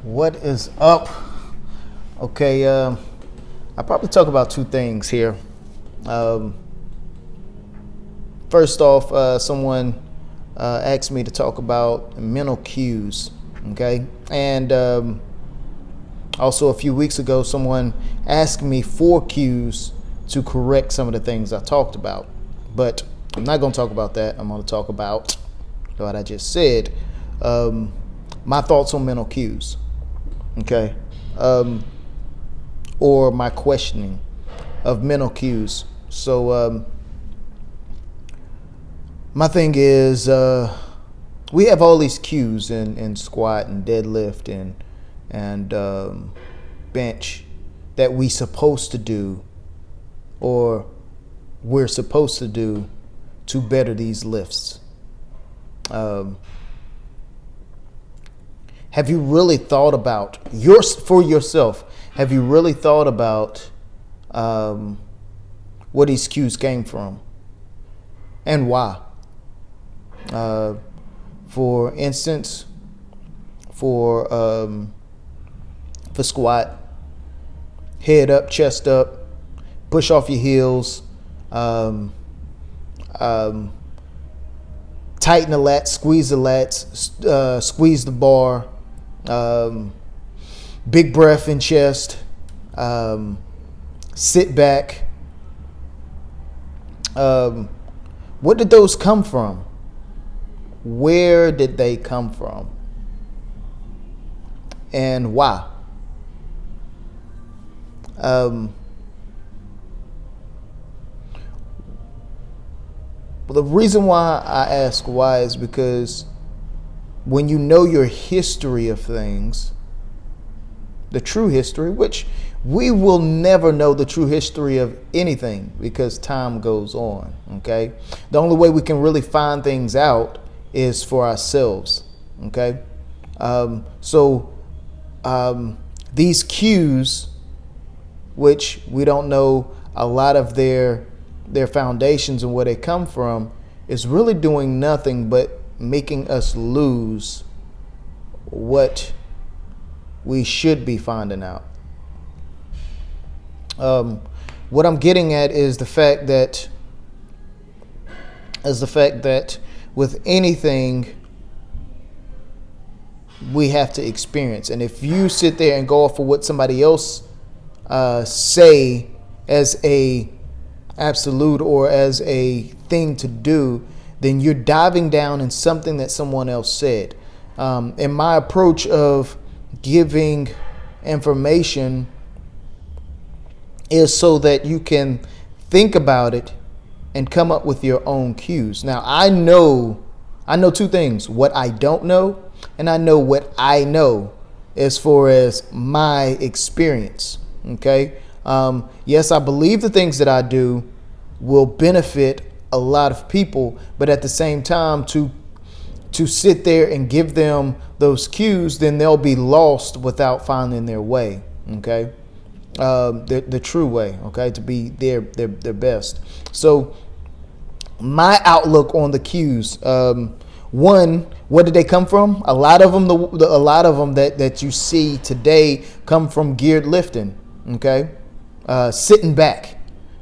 What is up? Okay, I'll probably talk about two things here. Um, First off, someone asked me to talk about mental cues, okay? And also a few weeks ago, someone asked me 4 cues to correct some of the things I talked about. But I'm not going to talk about that. I'm going to talk about what I just said. My thoughts on mental cues. Okay, or my questioning of mental cues. So my thing is, we have all these cues in squat and deadlift and bench that we supposed to do, or we're supposed to do to better these lifts. Have you really thought about for yourself? Have you really thought about where these cues came from and why? For instance, for squat, head up, chest up, push off your heels, tighten the lats, squeeze the lats, squeeze the bar. Big breath in chest, sit back. What did those come from? Where did they come from? And why? The reason why I ask why is because when you know your history of things, the true history, which we will never know the true history of anything because time goes on, okay? The only way we can really find things out is for ourselves, okay? These cues, which we don't know a lot of their foundations and where they come from, is really doing nothing but making us lose what we should be finding out. What I'm getting at is the fact that with anything we have to experience, and if you sit there and go off of what somebody else say as a absolute or as a thing to do, then you're diving down in something that someone else said. And my approach of giving information is so that you can think about it and come up with your own cues. Now, I know 2 things: what I don't know, and I know what I know as far as my experience. Okay. Yes, I believe the things that I do will benefit a lot of people, but at the same time, to sit there and give them those cues, then they'll be lost without finding their way. Okay, the true way. Okay, to be their best. So my outlook on the cues. One, where did they come from? A lot of them, a lot of them that you see today come from geared lifting. Okay, sitting back.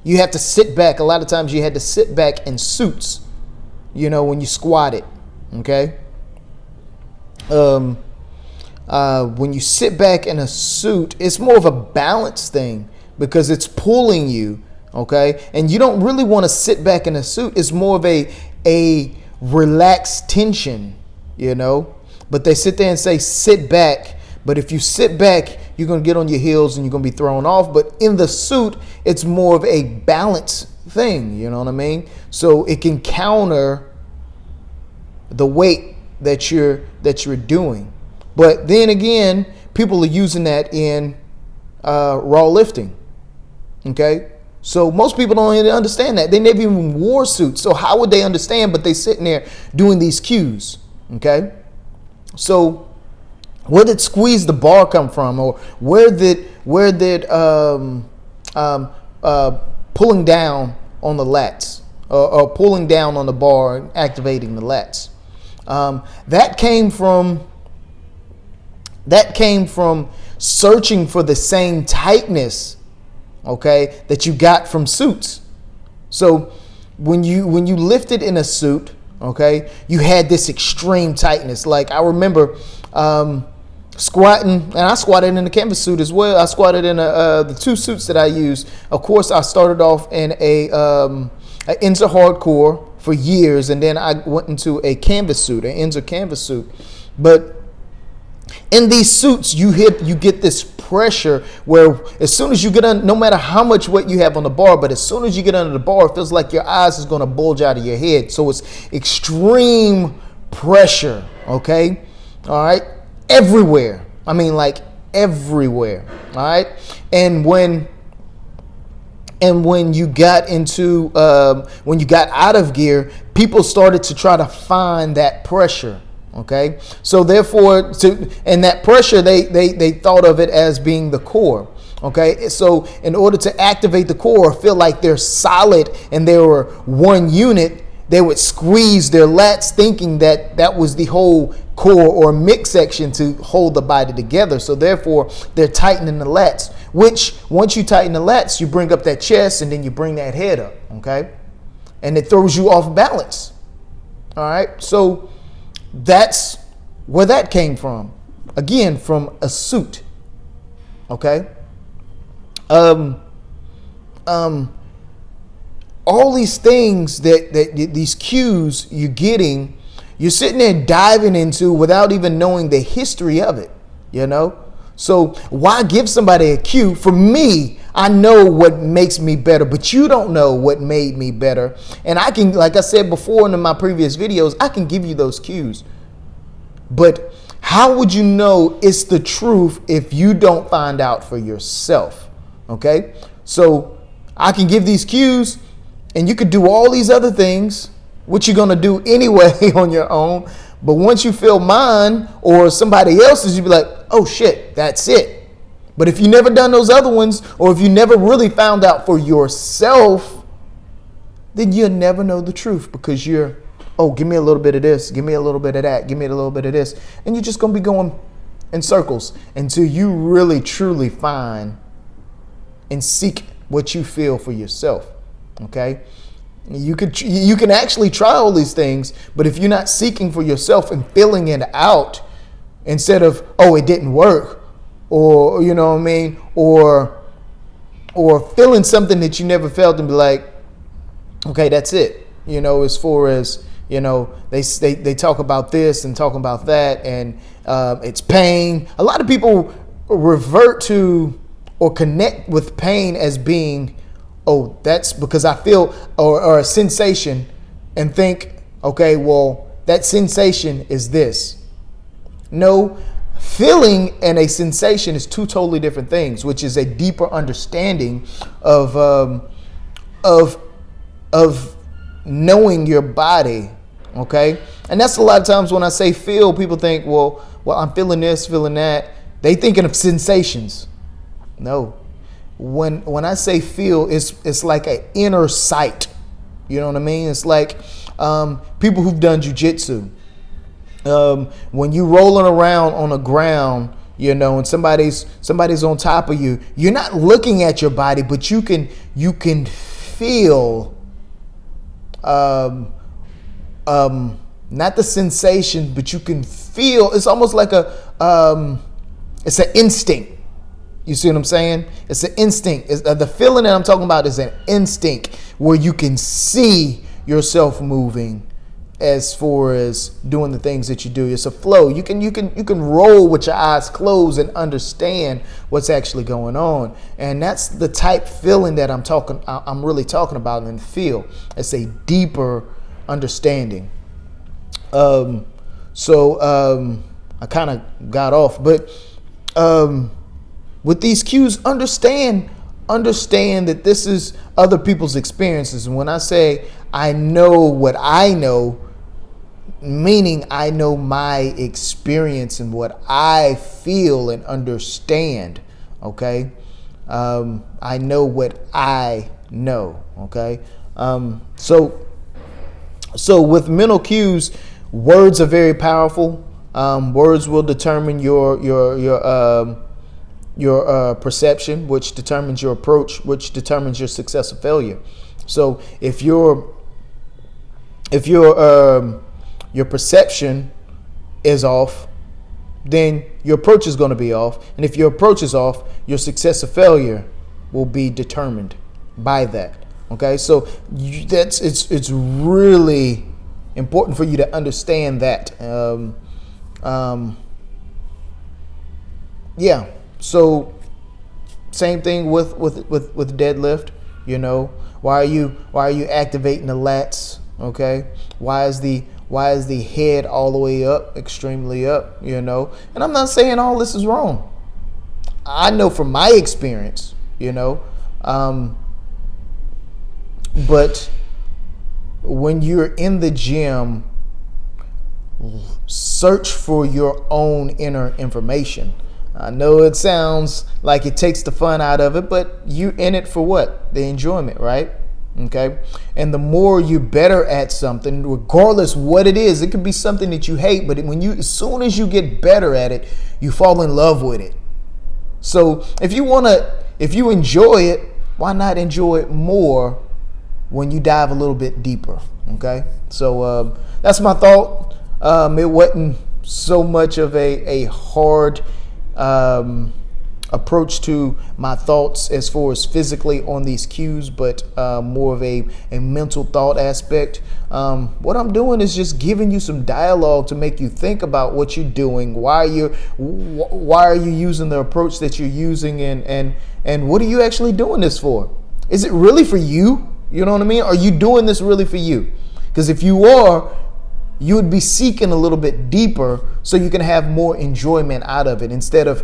You have to sit back. A lot of times you had to sit back in suits, when you squatted. Okay. When you sit back in a suit, it's more of a balance thing because it's pulling you. Okay. And you don't really want to sit back in a suit. It's more of a relaxed tension, but they sit there and say, sit back. But if you sit back, you're going to get on your heels and you're going to be thrown off. But in the suit, it's more of a balance thing. You know what I mean? So it can counter the weight that you're doing. But then again, people are using that in raw lifting. Okay? So most people don't even understand that. They never even wore suits. So how would they understand? But they sitting there doing these cues. Okay? So where did squeeze the bar come from, or where did pulling down on the lats, or pulling down on the bar and activating the lats? That came from That came from searching for the same tightness, okay, that you got from suits. So when you lifted in a suit, okay, you had this extreme tightness. Like I remember squatting, and I squatted in a canvas suit as well. I squatted in the two suits that I used. Of course, I started off in a Enza Hardcore for years, and then I went into a canvas suit, an Enza canvas suit. But in these suits, you get this pressure where as soon as you get on, no matter how much weight you have on the bar, but as soon as you get under the bar, it feels like your eyes is going to bulge out of your head. So it's extreme pressure, okay? All right? Everywhere. I mean, like everywhere. All right? And when you got into, when you got out of gear, people started to try to find that pressure. Okay, so therefore, and that pressure, they thought of it as being the core. Okay, so in order to activate the core, feel like they're solid and they were one unit, they would squeeze their lats, thinking that that was the whole core or midsection to hold the body together. So therefore, they're tightening the lats. Which once you tighten the lats, you bring up that chest and then you bring that head up. Okay, and it throws you off balance. All right, so that's where that came from. Again, from a suit. Okay. All these things that these cues you're getting, you're sitting there diving into without even knowing the history of it, you know? So why give somebody a cue? For me, I know what makes me better, but you don't know what made me better. And I can, like I said before in my previous videos, I can give you those cues. But how would you know it's the truth if you don't find out for yourself? Okay? So I can give these cues and you could do all these other things, which you're going to do anyway on your own. But once you feel mine or somebody else's, you'll be like, oh shit, that's it. But if you never done those other ones, or if you never really found out for yourself, then you'll never know the truth, because you're, oh, give me a little bit of this, give me a little bit of that, give me a little bit of this. And you're just going to be going in circles until you really, truly find and seek what you feel for yourself. Okay? You can actually try all these things, but if you're not seeking for yourself and filling it out instead of, oh, it didn't work, or, you know what I mean, or feeling something that you never felt and be like, okay, that's it. You know, as far as, you know, they talk about this and talk about that, and it's pain. A lot of people revert to or connect with pain as being, oh, that's because I feel, or a sensation, and think, okay, well, that sensation is this. No, feeling and a sensation is two totally different things, which is a deeper understanding of knowing your body. Okay, and that's a lot of times when I say feel, people think, well, I'm feeling this, feeling that. They thinking of sensations. No. When I say feel, it's like an inner sight. You know what I mean? It's like people who've done jujitsu. When you rolling around on the ground, you know, and somebody's on top of you, you're not looking at your body, but you can feel not the sensation, but you can feel. It's almost like it's an instinct. You see what I'm saying? It's an instinct. The feeling that I'm talking about is an instinct where you can see yourself moving as far as doing the things that you do. It's a flow. You can roll with your eyes closed and understand what's actually going on. And that's the type feeling that I'm really talking about in feel. It's a deeper understanding. I kind of got off, but with these cues, understand that this is other people's experiences. And when I say I know what I know, meaning I know my experience and what I feel and understand. Okay, I know what I know. Okay, so with mental cues, words are very powerful. Words will determine your perception, which determines your approach, which determines your success or failure. So if your perception is off, then your approach is going to be off, and if your approach is off, your success or failure will be determined by that. Okay, so it's really important for you to understand that. Yeah. So same thing with deadlift. You know, why are you activating the lats? Okay, why is the head all the way up, extremely up? You know, and I'm not saying all this is wrong. I know from my experience, you know, but when you're in the gym, search for your own inner information. I know it sounds like it takes the fun out of it, but you're in it for what? The enjoyment, right? Okay. And the more you're better at something, regardless what it is, it could be something that you hate, but as soon as you get better at it, you fall in love with it. So if you enjoy it, why not enjoy it more when you dive a little bit deeper? Okay. So that's my thought. It wasn't so much of a hard approach to my thoughts as far as physically on these cues, but more of a mental thought aspect. What I'm doing is just giving you some dialogue to make you think about what you're doing, why are you using the approach that you're using, and what are you actually doing this for? Is it really for you? You know what I mean? Are you doing this really for you? Because if you are, you would be seeking a little bit deeper so you can have more enjoyment out of it instead of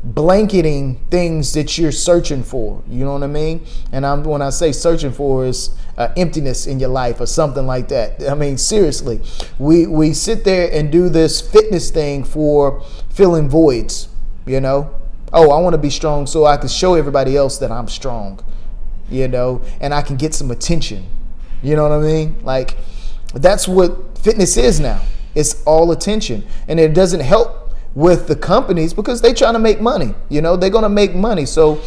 blanketing things that you're searching for. You know what I mean? And when I say searching for is emptiness in your life or something like that. I mean, seriously, we sit there and do this fitness thing for filling voids, you know? Oh, I want to be strong so I can show everybody else that I'm strong, you know, and I can get some attention. You know what I mean? Like, that's what fitness is now. It's all attention. And it doesn't help with the companies because they're trying to make money. You know, they're going to make money. So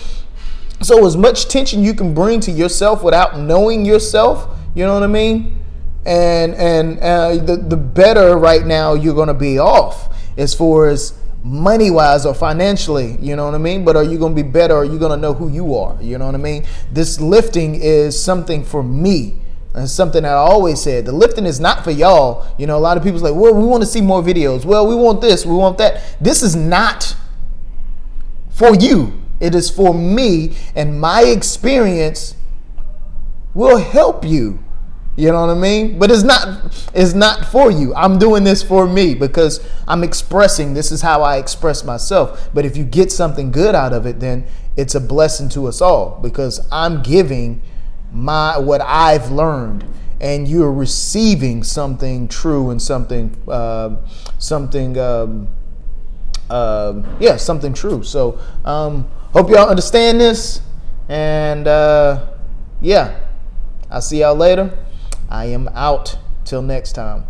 as much attention you can bring to yourself without knowing yourself, you know what I mean? And the better right now you're going to be off as far as money wise or financially, you know what I mean? But are you going to be better? Are you going to know who you are? You know what I mean? This lifting is something for me. And something that I always said, the lifting is not for y'all. You know, a lot of people's like, well, we want to see more videos. Well, we want this, we want that. This is not for you. It is for me, and my experience will help you. You know what I mean? But it's not for you. I'm doing this for me because I'm expressing, this is how I express myself. But if you get something good out of it, then it's a blessing to us all because I'm giving what I've learned, and you're receiving something true and something true. So hope y'all understand this, and I'll see y'all later. I am out till next time.